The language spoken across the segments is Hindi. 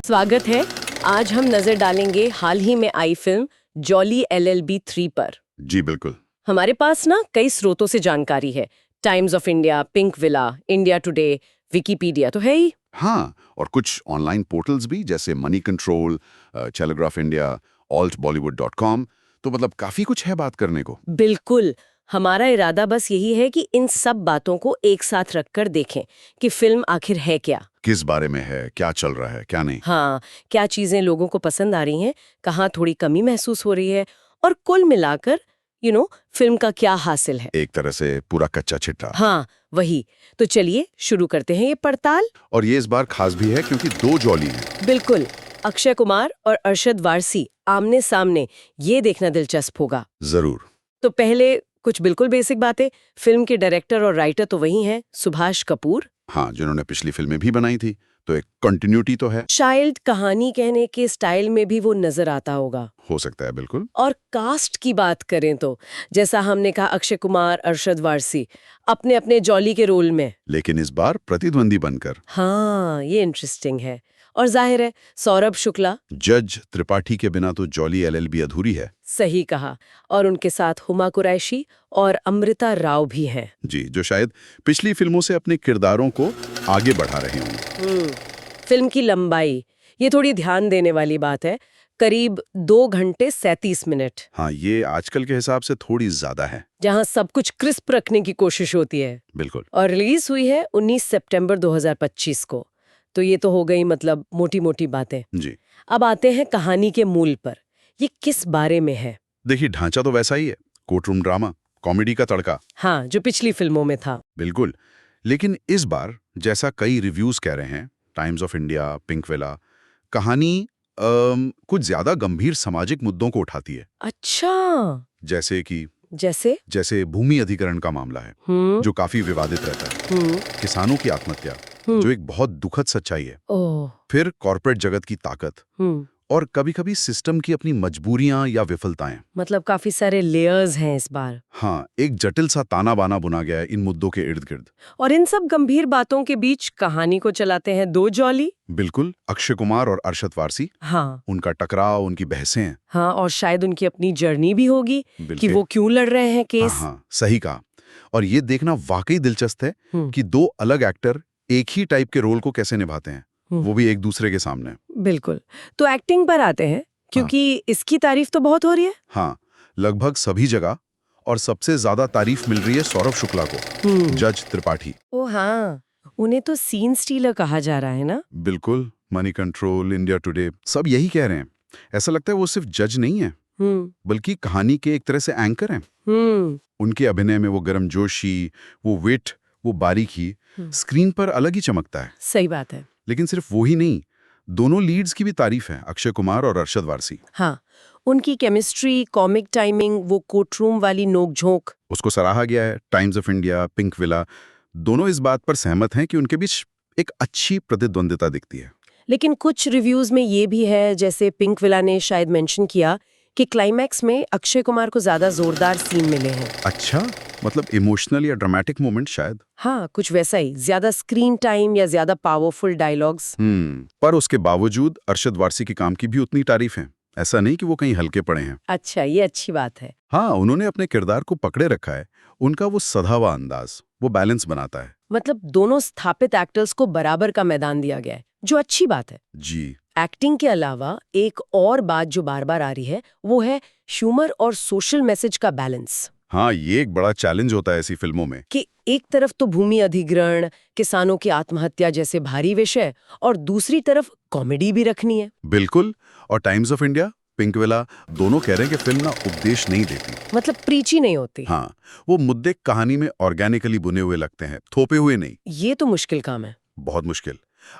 स्वागत है। आज हम नजर डालेंगे हाल ही में आई फिल्म जॉली LLB 3 पर। जी बिल्कुल। हमारे पास ना कई स्रोतों से जानकारी है। Times of India, pink villa, India today, Wikipedia तो है ही। हाँ, और कुछ ऑनलाइन पोर्टल्स भी जैसे money control, telegraph India, altbollywood.com। तो मतलब काफी कुछ है बात करने को। बिल्कुल। हमारा इरादा बस यही है कि इन सब बातों को एक साथ रखकर देखें कि फिल्म आखिर है क्या, किस बारे में है, क्या चल रहा है, क्या नहीं। हाँ, क्या चीजें लोगों को पसंद आ रही हैं, कहाँ थोड़ी कमी महसूस हो रही है, और कुल मिलाकर फिल्म का क्या हासिल है। एक तरह से पूरा कच्चा चिट्ठा। हाँ, वही। तो चलिए शुरू करते हैं ये पड़ताल। और ये इस बार खास भी है क्योंकि 2 जॉली हैं। बिल्कुल। अक्षय कुमार और अरशद वारसी आमने सामने, ये देखना दिलचस्प होगा। जरूर। तो पहले कुछ बिल्कुल बेसिक बातें। फिल्म के डायरेक्टर और राइटर तो वही हैं, सुभाष कपूर। हाँ, जिन्होंने पिछली फिल्में भी बनाई थी, तो एक कंटिन्यूटी तो है। शायद कहानी कहने के स्टाइल में भी वो नजर आता होगा। हो सकता है, बिल्कुल। और कास्ट की बात करें तो जैसा हमने कहा, अक्षय कुमार, अरशद वारसी अपने अपने जॉली के रोल में, लेकिन इस बार प्रतिद्वंदी बनकर। हाँ, ये इंटरेस्टिंग है। और जाहिर है सौरभ शुक्ला। जज त्रिपाठी के बिना तो जॉली LLB अधूरी है। सही कहा। और उनके साथ हुमा कुरैशी और अमृता राव भी हैं। जी, जो शायद पिछली फिल्मों से अपने किरदारों को आगे बढ़ा रहे होंगे। फिल्म की लंबाई, ये थोड़ी ध्यान देने वाली बात है। करीब 2 घंटे 37 मिनट। हाँ, ये आजकल के हिसाब से थोड़ी ज्यादा है। जहां सब कुछ क्रिस्प रखने की कोशिश होती है। बिल्कुल। और रिलीज हुई है 19 सितंबर 2025 को। तो ये तो हो गई मतलब मोटी मोटी बातें। जी। अब आते हैं कहानी के मूल पर। ये किस बारे में है? देखिए, ढांचा तो वैसा ही है, कोर्टरूम ड्रामा, कॉमेडी का तड़का। हाँ, जो पिछली फिल्मों में था। बिल्कुल। लेकिन इस बार जैसा कई रिव्यूज कह रहे हैं, times of India, pink villa, कहानी कुछ ज्यादा गंभीर सामाजिक मुद्दों को उठाती है। अच्छा। जैसे कि जैसे भूमि अधिग्रहण का मामला है, जो काफी विवादित रहता है। किसानों की आत्महत्या, जो एक बहुत दुखद सच्चाई है। ओह। फिर कॉर्पोरेट जगत की ताकत, और कभी-कभी सिस्टम की अपनी मजबूरियां या विफलताएं। मतलब काफी सारे लेयर्स हैं इस बार। हाँ, एक जटिल सा ताना बाना बुना गया है इन मुद्दों के इर्द गिर्द। और इन सब गंभीर बातों के बीच कहानी को चलाते हैं 2 जॉली। बिल्कुल, अक्षय कुमार और अरशद वारसी। हाँ। उनका टकराव, उनकी बहसें हैं। हाँ, और शायद उनकी अपनी जर्नी भी होगी कि वो क्यों लड़ रहे हैं केस। हाँ, सही कहा। और ये देखना वाकई दिलचस्प है कि 2 अलग एक्टर एक ही टाइप के रोल को कैसे निभाते हैं, वो भी एक दूसरे के सामने। बिल्कुल। तो एक्टिंग पर आते हैं, क्योंकि इसकी तारीफ तो बहुत हो रही है। हाँ, लगभग सभी जगह। और सबसे ज्यादा तारीफ मिल रही है सौरभ शुक्ला को, जज त्रिपाठी। ओ हाँ, उन्हें तो सीन स्टीलर कहा जा रहा है ना। बिल्कुल, मनी कंट्रोल, इंडिया टुडे, सब यही कह रहे हैं। ऐसा लगता है वो सिर्फ जज नहीं है, बल्कि कहानी के एक तरह से एंकर हैं। उनके अभिनय में वो गर्मजोशी, वो विट, वो बारीकी स्क्रीन पर अलग ही चमकता है। सही बात है। लेकिन सिर्फ वो ही नहीं, दोनों लीड्स की भी तारीफ है, अक्षय कुमार और अरशद वारसी। हाँ, उनकी केमिस्ट्री, कॉमिक टाइमिंग, वो कोर्टरूम वाली नोकझोंक, उसको सराहा गया है। Times of India, pink villa, दोनों इस बात पर सहमत हैं कि उनके बीच एक अच्छी प्रतिद्वंदिता दिखती है। लेकिन कुछ रिव्यूज में ये भी है, जैसे पिंक विला ने शायद मेंशन किया कि क्लाइमैक्स में अक्षय कुमार को ज्यादा जोरदार सीन मिले हैं। अच्छा, मतलब इमोशनल या ड्रामेटिक मोमेंट शायद। हाँ, कुछ वैसा ही, ज्यादा स्क्रीन टाइम या ज्यादा पावरफुल डायलॉग्स। पर उसके बावजूद अरशद वारसी के काम की भी उतनी तारीफ है। ऐसा नहीं कि वो कहीं हल्के पड़े हैं। अच्छा, ये अच्छी बात है। हाँ, उन्होंने अपने किरदार को पकड़े रखा है। उनका वो सधा हुआ अंदाज, वो बैलेंस बनाता है। मतलब दोनों स्थापित एक्टर्स को बराबर का मैदान दिया गया है, जो अच्छी बात है। जी। एक्टिंग के अलावा एक और बात जो बार बार आ रही है, वो है ह्यूमर और सोशल मैसेज का बैलेंस। हाँ, ये एक बड़ा चैलेंज होता है ऐसी फिल्मों में कि एक तरफ तो भूमि अधिग्रहण, किसानों की आत्महत्या जैसे भारी विषय, और दूसरी तरफ कॉमेडी भी रखनी है। बिल्कुल। और times of India, pink villa दोनों कह रहे हैं कि फिल्म ना उपदेश नहीं देती, मतलब प्रीची नहीं होती। हाँ, वो मुद्दे कहानी में ऑर्गेनिकली बुने हुए लगते हैं, थोपे हुए नहीं। ये तो मुश्किल काम है। बहुत मुश्किल।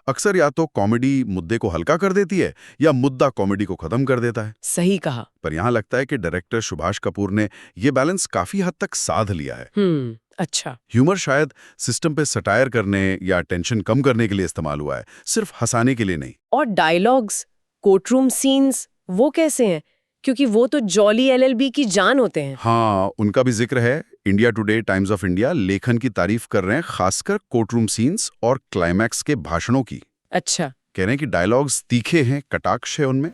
अक्सर या तो कॉमेडी मुद्दे को हल्का कर देती है, या मुद्दा कॉमेडी को खत्म कर देता है। सही कहा। पर यहाँ लगता है कि डायरेक्टर सुभाष कपूर ने ये बैलेंस काफी हद तक साध लिया है। अच्छा। ह्यूमर शायद सिस्टम पे सटायर करने या टेंशन कम करने के लिए इस्तेमाल हुआ है, सिर्फ हंसाने के लिए नहीं। और डायलॉग्स, कोर्टरूम सीन्स, वो कैसे हैं? क्योंकि वो तो जॉली LLB की जान होते हैं। हाँ, उनका भी जिक्र है। India today, times of India लेखन की तारीफ कर रहे हैं, खासकर कोर्टरूम सीन्स और क्लाइमैक्स के भाषणों की। अच्छा। कह रहे हैं कि डायलॉग्स तीखे हैं, कटाक्ष है उनमें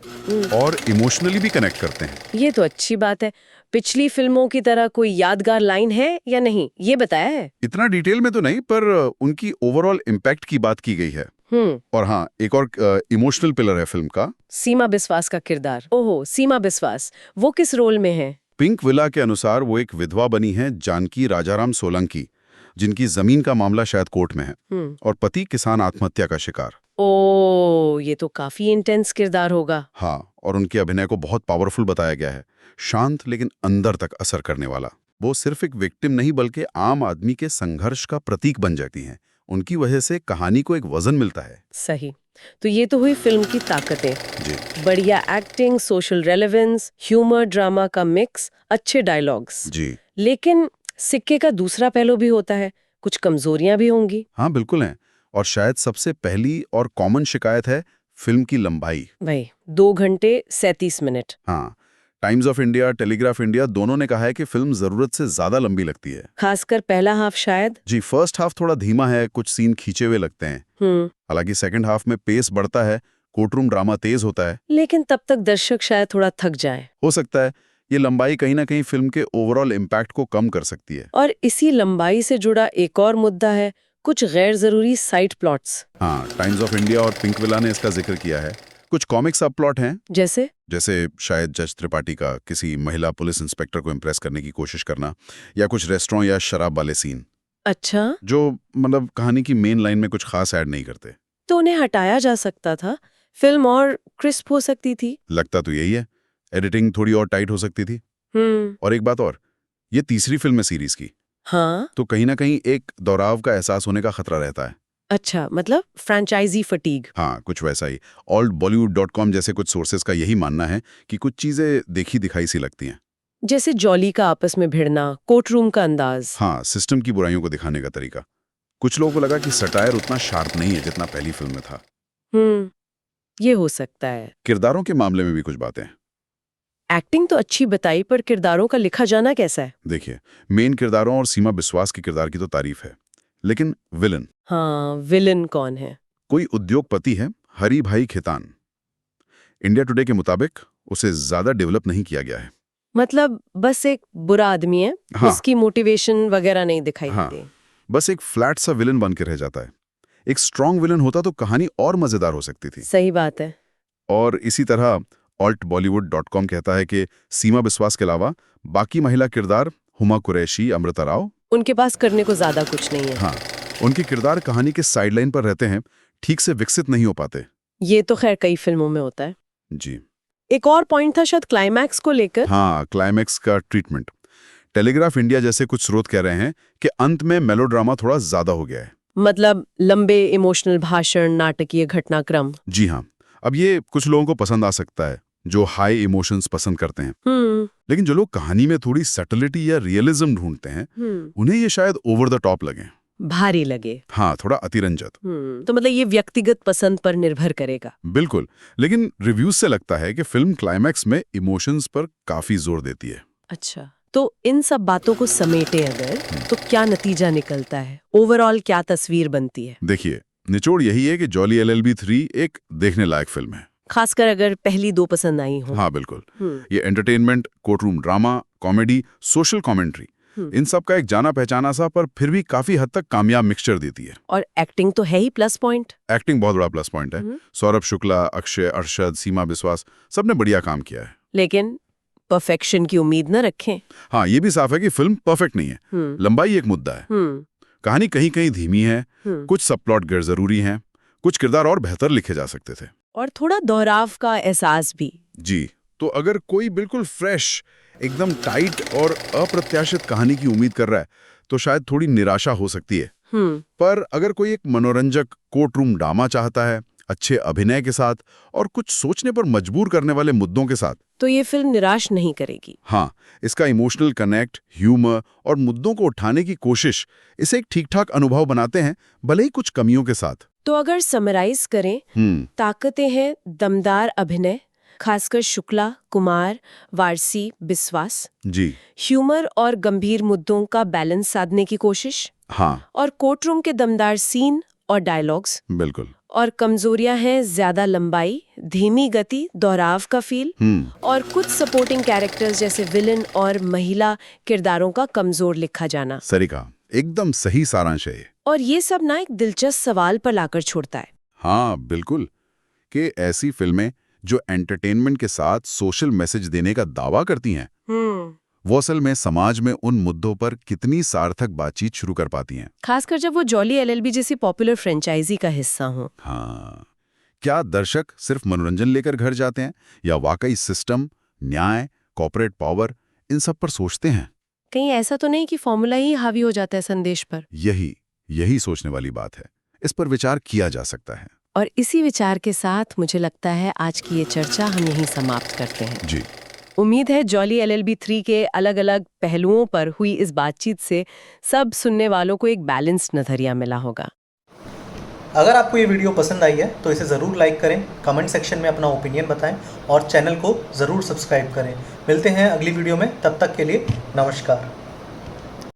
और इमोशनली भी कनेक्ट करते हैं। ये तो अच्छी बात है। पिछली फिल्मों की तरह कोई यादगार लाइन है या नहीं, ये बताया है? इतना डिटेल में तो नहीं, पर उनकी ओवरऑल इम्पैक्ट की बात की गई है। और हाँ, एक और इमोशनल पिलर है फिल्म का, सीमा बिस्वास का किरदार। ओहो, सीमा बिस्वास, वो किस रोल में है? पिंक विला के अनुसार वो एक विधवा बनी है, जानकी राजाराम सोलंकी, जिनकी जमीन का मामला शायद कोर्ट में है, और पति किसान आत्महत्या का शिकार। ओ, ये तो काफी इंटेंस किरदार होगा। हाँ, और उनके अभिनय को बहुत पावरफुल बताया गया है, शांत लेकिन अंदर तक असर करने वाला। वो सिर्फ एक विक्टिम नहीं बल्कि आम आदमी के संघर्ष का प्रतीक बन जाती हैं। उनकी वजह से कहानी को एक वजन मिलता है। सही। तो ये तो हुई फिल्म की ताकतें। जी। बढ़िया acting, social relevance, humour, drama का मिक्स, अच्छे डायलॉग्स। जी लेकिन सिक्के का दूसरा पहलू भी होता है, कुछ कमजोरियां भी होंगी। हाँ, बिल्कुल हैं। और शायद सबसे पहली और कॉमन शिकायत है फिल्म की लंबाई। भाई 2 घंटे 37 मिनट। हाँ, times of India, telegraph India दोनों ने कहा है कि फिल्म जरूरत से ज्यादा लंबी लगती है। खासकर पहला हाफ शायद। जी, फर्स्ट हाफ थोड़ा धीमा है, कुछ सीन खींचे हुए लगते हैं। हालांकि सेकंड हाफ में पेस बढ़ता है, कोर्टरूम ड्रामा तेज होता है। लेकिन तब तक दर्शक शायद थोड़ा थक जाए। हो सकता है ये लंबाई कहीं ना कहीं फिल्म के ओवरऑल इम्पैक्ट को कम कर सकती है। और इसी लंबाई से जुड़ा एक और मुद्दा है, कुछ गैर जरूरी साइड प्लॉट्स। हाँ, टाइम्स ऑफ इंडिया और पिंक विला ने इसका जिक्र किया है। कुछ कॉमिक सब प्लॉट हैं, जैसे शायद जज त्रिपाठी का किसी महिला पुलिस इंस्पेक्टर को इम्प्रेस करने की कोशिश करना, या कुछ रेस्टोरेंट या शराब वाले सीन। अच्छा, जो मतलब कहानी की मेन लाइन में कुछ खास ऐड नहीं करते। तो उन्हें हटाया जा सकता था, फिल्म और क्रिस्प हो सकती थी। लगता तो यही है, एडिटिंग थोड़ी और टाइट हो सकती थी। और एक बात और, ये तीसरी फिल्म है सीरीज की। हाँ, तो कहीं ना कहीं एक दोहराव का एहसास होने का खतरा रहता है। अच्छा, मतलब फ्रेंचाइजी फटीग। हाँ, कुछ वैसा ही। oldbollywood.com जैसे कुछ सोर्सेज का यही मानना है कि कुछ चीजें देखी दिखाई सी लगती हैं। जैसे जॉली का आपस में भिड़ना, कोर्टरूम का अंदाज। हाँ, सिस्टम की बुराइयों को दिखाने का तरीका। कुछ लोगों को लगा कि सटायर उतना शार्प नहीं है जितना पहली फिल्म में था। ये हो सकता है। किरदारों के मामले में भी कुछ बातें हैं। एक्टिंग तो अच्छी बताई, पर किरदारों का लिखा जाना कैसा है? देखिए, मेन किरदारों और सीमा बिस्वास के किरदार की तो तारीफ है, लेकिन विलन। हाँ, विलन कौन है? कोई उद्योगपति है, हरी भाई खेतान। इंडिया टुडे के मुताबिक उसे ज्यादा डेवलप नहीं किया गया है। मतलब बस एक बुरा आदमी है। हाँ, उसकी मोटिवेशन वगैरह नहीं दिखाई हाँ, देती। बस एक फ्लैट सा विलन बन के रह जाता है। एक स्ट्रॉन्ग विलन होता तो कहानी और मजेदार हो सकती थी। सही बात है। और इसी तरह altbollywood.com कहता है कि सीमा बिस्वास के अलावा बाकी महिला किरदार, हुमा कुरैशी, अमृता राव, उनके पास करने को ज्यादा कुछ नहीं है। हाँ, उनके किरदार कहानी के साइडलाइन पर रहते हैं, ठीक से विकसित नहीं हो पाते। ये तो खैर कई फिल्मों में होता है। जी। एक और पॉइंट था शायद क्लाइमैक्स को लेकर। हाँ, क्लाइमैक्स का ट्रीटमेंट। टेलीग्राफ इंडिया जैसे कुछ स्रोत कह रहे हैं कि अंत में मेलोड्रामा थोड़ा ज्यादा हो गया है। मतलब लंबे इमोशनल भाषण, नाटकीय घटनाक्रम। जी हाँ, अब ये कुछ लोगों को पसंद आ सकता है जो हाई इमोशंस पसंद करते हैं। लेकिन जो लोग कहानी में थोड़ी सटलिटी या रियलिज्म ढूंढते हैं, उन्हें ये शायद ओवर द टॉप लगे, भारी लगे। हाँ, थोड़ा अतिरंजित। तो मतलब ये व्यक्तिगत पसंद पर निर्भर करेगा। बिल्कुल, लेकिन रिव्यूज से लगता है कि फिल्म क्लाइमैक्स में इमोशंस पर काफी जोर देती है। अच्छा, तो इन सब बातों को समेटे अगर, तो क्या नतीजा निकलता है? ओवरऑल क्या तस्वीर बनती है? देखिए, निचोड़ यही है कि जॉली LLB 3 एक देखने लायक फिल्म है, खासकर अगर पहली 2 पसंद आई हो। हाँ बिल्कुल। ये entertainment, courtroom drama, comedy, social commentary, इन सब का एक जाना पहचाना सा पर फिर भी काफी हद तक कामयाब मिक्सचर देती है। और एक्टिंग तो है ही प्लस पॉइंट। एक्टिंग बहुत बड़ा प्लस पॉइंट है। सौरभ शुक्ला, अक्षय, अरशद, सीमा बिस्वास, सबने बढ़िया काम किया है। लेकिन परफेक्शन की उम्मीद न रखें। हाँ, ये भी साफ है कि फिल्म परफेक्ट नहीं है। लंबाई एक मुद्दा है, कहानी कहीं कहीं धीमी है, कुछ सबप्लॉट गैर जरूरी हैं, कुछ किरदार और बेहतर लिखे जा सकते थे, और थोड़ा दोहराव का एहसास भी। जी। तो अगर कोई बिल्कुल फ्रेश, एकदम टाइट और अप्रत्याशित कहानी की उम्मीद कर रहा है तो शायद थोड़ी निराशा हो सकती है। पर अगर कोई एक मनोरंजक कोर्टरूम ड्रामा चाहता है, अच्छे अभिनय के साथ और कुछ सोचने पर मजबूर करने वाले मुद्दों के साथ, तो ये फिल्म निराश नहीं करेगी। हाँ, इसका इमोशनल कनेक्ट, ह्यूमर और मुद्दों को उठाने की कोशिश इसे एक ठीक-ठाक अनुभव बनाते हैं, भले ही कुछ कमियों के साथ। तो अगर समराइज करें, ताकतें हैं दमदार अभिनय, खासकर शुक्ला, कुमार, वारसी, बिस्वास जी, ह्यूमर और गंभीर मुद्दों का बैलेंस साधने की कोशिश, हाँ, और कोर्टरूम के दमदार सीन और डायलॉग्स, बिल्कुल, और कमजोरियां हैं ज्यादा लंबाई, धीमी गति, दोहराव का फील और कुछ सपोर्टिंग कैरेक्टर्स जैसे विलन और महिला किरदारों का कमजोर लिखा जाना। सही कहा, एकदम सही सारांश है। और ये सब ना एक दिलचस्प सवाल पर लाकर छोड़ता है। हाँ बिल्कुल, कि ऐसी फिल्में जो एंटरटेनमेंट के साथ सोशल मैसेज देने का दावा करती हैं, वो असल में समाज में उन मुद्दों पर कितनी सार्थक बातचीत शुरू कर पाती हैं। खासकर जब वो जॉली एलएलबी जैसी पॉपुलर फ्रेंचाइजी का हिस्सा हो। हाँ, क्या दर्शक सिर्फ मनोरंजन लेकर घर जाते हैं या वाकई सिस्टम, न्याय, कॉर्पोरेट पावर, इन सब पर सोचते हैं? कहीं ऐसा तो नहीं कि फॉर्मूला ही हावी हो जाता है संदेश पर? यही सोचने वाली बात है। इस पर विचार किया जा सकता है। और इसी विचार के साथ मुझे लगता है आज की ये चर्चा हम यहीं समाप्त करते हैं। जी। उम्मीद है जॉली एलएलबी 3 के अलग अलग पहलुओं पर हुई इस बातचीत से सब सुनने वालों को एक बैलेंस्ड नजरिया मिला होगा। अगर आपको ये वीडियो पसंद आई है तो इसे ज़रूर लाइक करें, कमेंट सेक्शन में अपना ओपिनियन बताएं और चैनल को ज़रूर सब्सक्राइब करें। मिलते हैं अगली वीडियो में, तब तक के लिए नमस्कार।